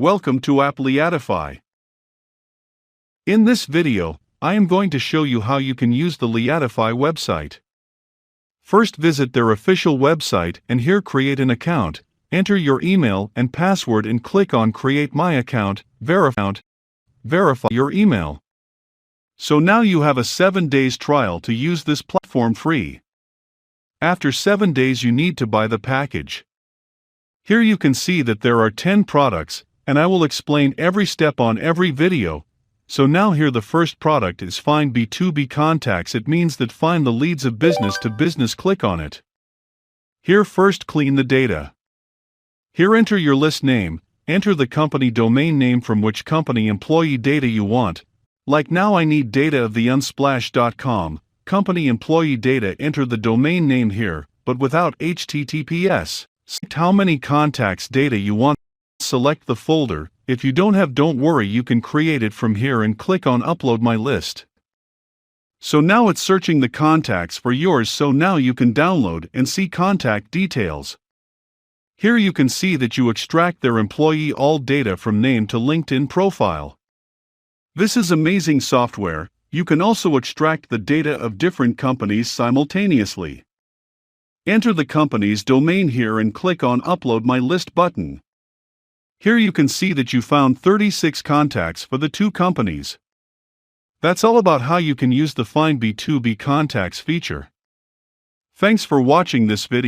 Welcome to Liatify. In this video, I am going to show you how you can use the Liatify website. First, visit their official website and here create an account, enter your email and password and click on Create My Account, verify your email. So now you have a 7 days trial to use this platform free. After 7 days you need to buy the package. Here you can see that there are 10 products, and I will explain every step on every video. So now here the first product is Find B2B Contacts. It means that find the leads of business to business. Click on it. Here first clean the data. Here enter your list name, enter the company domain name from which company employee data you want. Like now I need data of the unsplash.com. Company employee data, enter the domain name here, but without HTTPS. Select how many contacts data you want. Select the folder. If you don't worry, you can create it from here and click on Upload My List. So now it's searching the contacts for yours, so now you can download and see contact details. Here you can see that you extract their employee all data from name to LinkedIn profile. This is amazing software. You can also extract the data of different companies simultaneously. Enter the company's domain here and click on Upload My List button. Here you can see that you found 36 contacts for the 2 companies. That's all about how you can use the Find B2B Contacts feature. Thanks for watching this video.